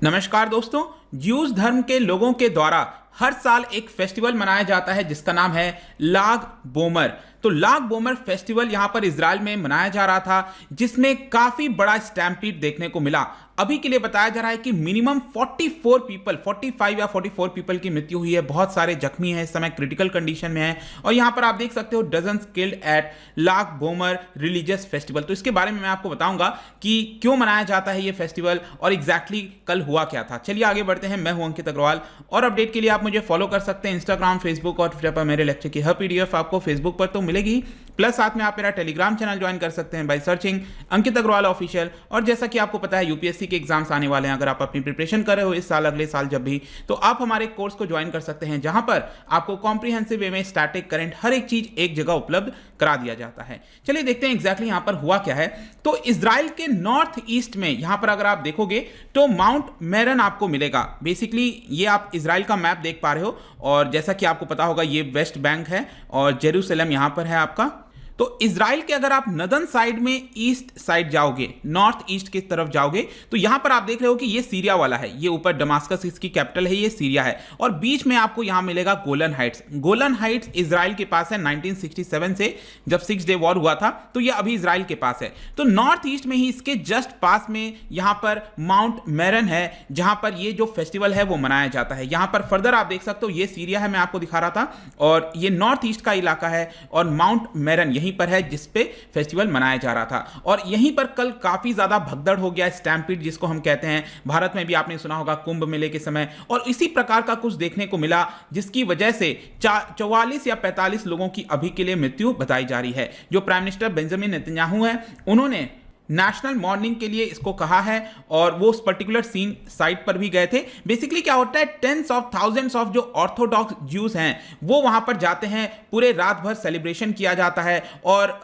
नमस्कार दोस्तों। ज्यूज धर्म के लोगों के द्वारा हर साल एक फेस्टिवल मनाया जाता है जिसका नाम है लाग बोमर। तो लाग बोमर फेस्टिवल यहां पर इजराइल में मनाया जा रहा था, जिसमें काफी बड़ा स्टैम्पीड देखने को मिला। अभी के लिए बताया जा रहा है कि मिनिमम 45 या 44 पीपल की मृत्यु हुई है। बहुत सारे जख्मी हैं, इस समय क्रिटिकल कंडीशन में हैं। और यहां पर आप देख सकते हो डजन्स किल्ड एट लाग बोमर रिलीजियस फेस्टिवल। तो इसके बारे में मैं आपको बताऊंगा कि क्यों मनाया जाता है ये फेस्टिवल और एग्जैक्टली कल हुआ क्या था। चलिए आगे बढ़ते हैं। मैं हूं अंकित अग्रवाल और अपडेट के लिए आप मुझे फॉलो कर सकते हैं इंस्टाग्राम, फेसबुक और ट्विटर पर। मेरे लेक्चर की हर पीडीएफ आपको फेसबुक पर तो मिलेगी, प्लस साथ में आप मेरा टेलीग्राम चैनल ज्वाइन कर सकते हैं by searching Ankit Agarwal official. और जैसा कि आपको पता है यूपीएससी के एग्जाम्स आने वाले हैं, अगर आप अपनी प्रिपरेशन कर रहे हो इस साल, अगले साल जब भी, तो आप हमारे कोर्स को ज्वाइन कर सकते हैं जहां पर आपको कॉम्प्रिहेंसिव वे में स्टैटिक, करंट, हर एक चीज एक जगह उपलब्ध करा दिया जाता है। चलिए देखते हैं एग्जैक्टली यहां पर हुआ क्या है। तो इजराइल के नॉर्थ ईस्ट में यहां पर अगर आप देखोगे तो माउंट मेरन आपको मिलेगा। बेसिकली ये आप इजराइल का मैप देख पा रहे हो और जैसा कि आपको पता होगा ये वेस्ट बैंक है और जेरूसलम यहां पर है आपका। तो इजराइल के अगर आप नदन साइड में ईस्ट साइड जाओगे, नॉर्थ ईस्ट की तरफ जाओगे, तो यहां पर आप देख रहे हो कि ये सीरिया वाला है। ये ऊपर दमास्कस इसकी कैपिटल है, ये सीरिया है। और बीच में आपको यहां मिलेगा Golan Heights. Golan Heights Israel के पास है 1967 से, जब 6 डे वॉर हुआ था, तो ये अभी इजराइल के पास है। तो नॉर्थ ईस्ट में ही इसके जस्ट पास में यहां पर माउंट मेरन है, जहां पर ये जो फेस्टिवल है वो मनाया जाता है। यहां पर फर्दर आप देख सकते हो ये सीरिया है, मैं आपको दिखा रहा था, और ये नॉर्थ ईस्ट का इलाका है और माउंट मेरन यहीं पर है जिस पे फेस्टिवल मनाया जा रहा था। और यहीं पर कल काफी ज्यादा भगदड़ हो गया, स्टैम्पीड जिसको हम कहते हैं। भारत में भी आपने सुना होगा कुंभ मेले के समय, और इसी प्रकार का कुछ देखने को मिला, जिसकी वजह से 44 या 45 लोगों की अभी के लिए मृत्यु बताई जा रही है। जो प्राइम मिनिस्टर बेंजामिन नेतन्याहू है, उन्होंने नेशनल मॉर्निंग के लिए इसको कहा है और वो उस पर्टिकुलर सीन साइट पर भी गए थे। बेसिकली क्या होता है, टेंस ऑफ थाउजेंड्स ऑफ जो ऑर्थोडॉक्स ज्यूज हैं वो वहां पर जाते हैं, पूरे रात भर सेलिब्रेशन किया जाता है। और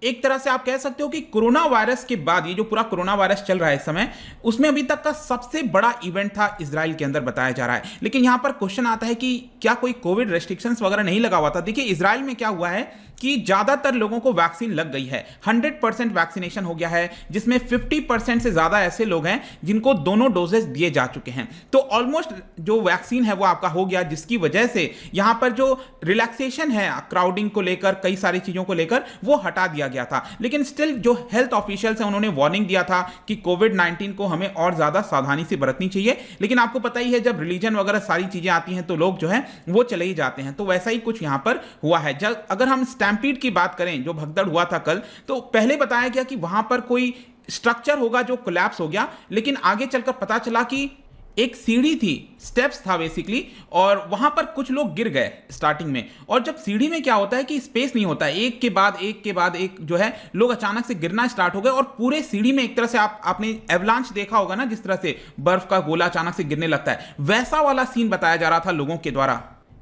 एक तरह से आप कह सकते हो कि कोरोना वायरस के बाद ये जो पूरा कोरोना वायरस चल रहा है इस समय, उसमें अभी तक का सबसे बड़ा इवेंट था इजराइल के अंदर बताया जा रहा है। लेकिन यहां पर क्वेश्चन आता है कि क्या कोई कोविड रेस्ट्रिक्शंस वगैरह नहीं लगा हुआ था। देखिए इजराइल में क्या हुआ है कि ज्यादातर लोगों को वैक्सीन लग गई है, 100% वैक्सीनेशन हो गया है, जिसमें 50% से ज्यादा ऐसे लोग हैं जिनको दोनों डोजेस दिए जा चुके हैं। तो ऑलमोस्ट जो वैक्सीन है वो आपका हो गया, जिसकी वजह से यहां पर जो रिलैक्सेशन है क्राउडिंग को लेकर, कई सारी चीजों को लेकर, वो हटा दिया गया था। लेकिन स्टिल जो हेल्थ ऑफिशियल्स हैं उन्होंने वार्निंग दिया था कि कोविड-19 को हमें और ज्यादा सावधानी से बरतनी चाहिए। लेकिन आपको पता ही है जब रिलीजन वगैरह सारी चीजें आती हैं तो लोग जो है वो चले ही जाते हैं। तो वैसा ही कुछ यहां पर हुआ है। जब अगर हम स्टैम्पीड की बात करें, जो भगदड़ हुआ था कल, तो पहले बताया गया कि वहां पर कोई स्ट्रक्चर होगा जो कोलैप्स हो गया, लेकिन आगे चलकर पता चला कि एक सीढ़ी थी, स्टेप्स था बेसिकली, और वहां पर कुछ लोग गिर गए स्टार्टिंग में। और जब सीढ़ी में क्या होता है कि स्पेस नहीं होता है, एक के बाद एक जो है लोग अचानक से गिरना स्टार्ट हो गए और पूरे सीढ़ी में एक तरह से आपने एवलांच देखा होगा ना, जिस तरह से बर्फ का गोला अचानक से गिरने लगता है, वैसा वाला सीन बताया जा रहा था लोगों के द्वारा।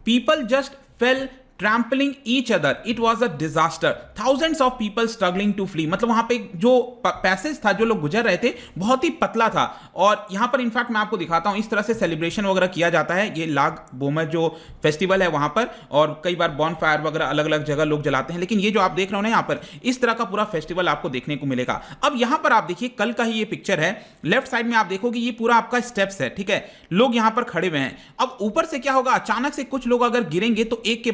People just fail trampling each other, it was a disaster, thousands of people struggling to flee। मतलब वहां पे जो पैसेज था, जो लोग गुजर रहे थे, बहुत ही पतला था। और यहां पर इनफैक्ट मैं आपको दिखाता हूं, इस तरह से सेलिब्रेशन वगैरह किया जाता है ये लाग बोमर जो फेस्टिवल है वहां पर, और कई बार बॉन फायर वगैरह अलग अलग जगह लोग जलाते हैं। लेकिन ये जो आप देख रहे हो ना यहाँ पर, इस तरह का पूरा फेस्टिवल आपको देखने को मिलेगा। अब यहां पर आप देखिए कल का ही ये पिक्चर है, लेफ्ट साइड में आप देखोगे ये पूरा आपका स्टेप्स है, ठीक है, लोग यहां पर खड़े हुए हैं। अब ऊपर से क्या होगा, अचानक से कुछ लोग अगर गिरेंगे तो एक के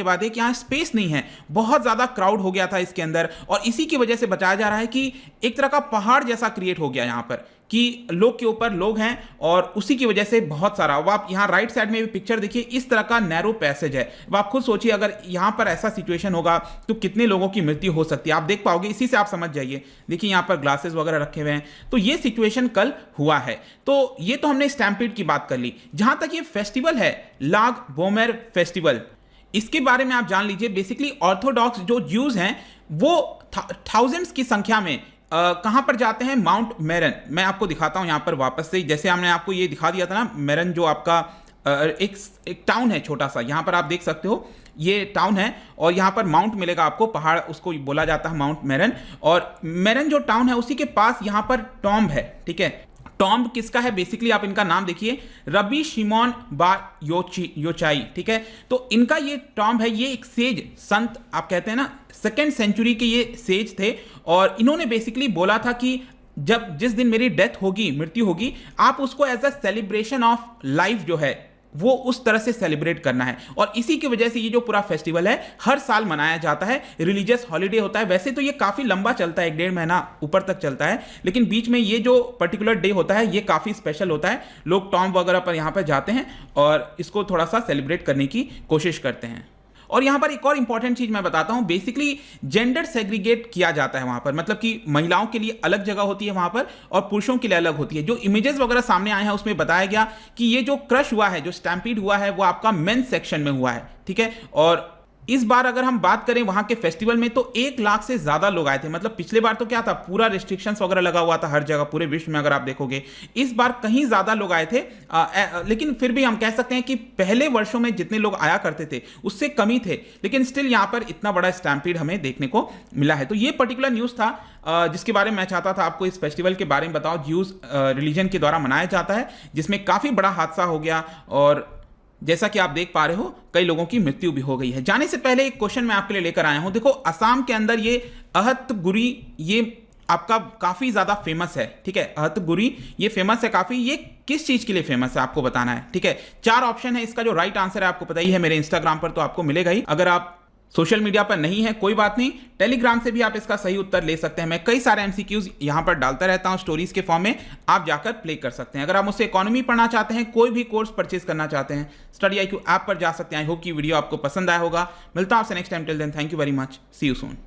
बाद एक यहां स्पेस नहीं है, बहुत ज्यादा क्राउड हो गया था इसके अंदर। और इसी की वजह से बताया जा रहा है कि एक तरह का पहाड़ जैसा क्रिएट हो गया यहां पर, कि लोग के ऊपर लोग हैं और उसी की वजह से बहुत सारा। अब आप यहां राइट साइड में भी पिक्चर देखिए, इस तरह का नैरो पैसेज है। अब आप खुद सोचिए अगर यहां पर ऐसा सिचुएशन होगा तो कितने लोगों की मृत्यु हो सकती है, आप देख पाओगे, इसी से आप समझ जाइए। देखिए यहां पर ग्लासेस वगैरह रखे हुए हैं। तो ये सिचुएशन कल हुआ है। तो ये तो हमने स्टैम्पीड की बात कर ली। जहां तक ये फेस्टिवल है लाग बोमर फेस्टिवल, इसके बारे में आप जान लीजिए। बेसिकली ऑर्थोडॉक्स जो ज्यूज हैं वो थाउजेंड्स की संख्या में कहां पर जाते हैं, माउंट मेरन। मैं आपको दिखाता हूं यहां पर वापस से, जैसे हमने आपको ये दिखा दिया था ना, मेरन जो आपका एक टाउन है छोटा सा, यहां पर आप देख सकते हो ये टाउन है, और यहां पर माउंट मिलेगा आपको, पहाड़ उसको बोला जाता है माउंट मेरन। और मेरन जो टाउन है उसी के पास यहां पर टॉम्ब है, ठीक है। टॉम्ब किसका है, बेसिकली आप इनका नाम देखिए, रबी शिमोन बार योचाई, ठीक है। तो इनका ये टॉम्ब है, ये एक सेज संत आप कहते हैं ना, 2nd सेंचुरी के ये सेज थे। और इन्होंने बेसिकली बोला था कि जब जिस दिन मेरी डेथ होगी, मृत्यु होगी, आप उसको as a celebration of life जो है वो उस तरह से सेलिब्रेट करना है। और इसी की वजह से ये जो पूरा फेस्टिवल है हर साल मनाया जाता है, रिलीजियस हॉलीडे होता है। वैसे तो ये काफी लंबा चलता है, 1.5 महीना ऊपर तक चलता है, लेकिन बीच में ये जो पर्टिकुलर डे होता है ये काफी स्पेशल होता है। लोग टॉम्ब वगैरह पर यहां पर जाते हैं और इसको थोड़ा सा सेलिब्रेट करने की कोशिश करते हैं। और यहां पर एक और इंपॉर्टेंट चीज मैं बताता हूं, बेसिकली जेंडर सेग्रीगेट किया जाता है वहां पर, मतलब कि महिलाओं के लिए अलग जगह होती है वहां पर और पुरुषों के लिए अलग होती है। जो इमेजेस वगैरह सामने आए हैं उसमें बताया गया कि ये जो क्रश हुआ है, जो स्टैम्पीड हुआ है, वो आपका मेंस सेक्शन में हुआ है, ठीक है। और इस बार अगर हम बात करें वहां के फेस्टिवल में तो 1 लाख से ज्यादा लोग आए थे। मतलब पिछले बार तो क्या था, पूरा रिस्ट्रिक्शंस वगैरह लगा हुआ था हर जगह पूरे विश्व में, अगर आप देखोगे इस बार कहीं ज्यादा लोग आए थे। लेकिन फिर भी हम कह सकते हैं कि पहले वर्षों में जितने लोग आया करते थे उससे कमी थे, लेकिन स्टिल यहां पर इतना बड़ा स्टैम्पीड हमें देखने को मिला है। तो ये पर्टिकुलर न्यूज था जिसके बारे में मैं चाहता था आपको इस फेस्टिवल के बारे में बताओ। ज्यूज रिलीजन के द्वारा मनाया जाता है, जिसमें काफी बड़ा हादसा हो गया और जैसा कि आप देख पा रहे हो कई लोगों की मृत्यु भी हो गई है। जाने से पहले एक क्वेश्चन मैं आपके लिए लेकर आया हूं। देखो, असम के अंदर ये अहतगुरी ये आपका काफी ज्यादा फेमस है, ठीक है। अहतगुरी ये फेमस है काफी। ये किस चीज के लिए फेमस है आपको बताना है, ठीक है। 4 ऑप्शन है, इसका जो राइट आंसर है आपको पता ही है, मेरे इंस्टाग्राम पर तो आपको मिलेगा ही। अगर आप सोशल मीडिया पर नहीं है कोई बात नहीं, टेलीग्राम से भी आप इसका सही उत्तर ले सकते हैं। मैं कई सारे एमसीक्यूज यहां पर डालता रहता हूं स्टोरीज के फॉर्म में, आप जाकर प्ले कर सकते हैं। अगर आप मुझसे इकोनॉमी पढ़ना चाहते हैं, कोई भी कोर्स परचेज करना चाहते हैं, स्टडी IQ ऐप पर जा सकते हैं। आई होप की वीडियो आपको पसंद आया होगा। मिलता हूं आपसे next time, till then thank you very much, see you soon.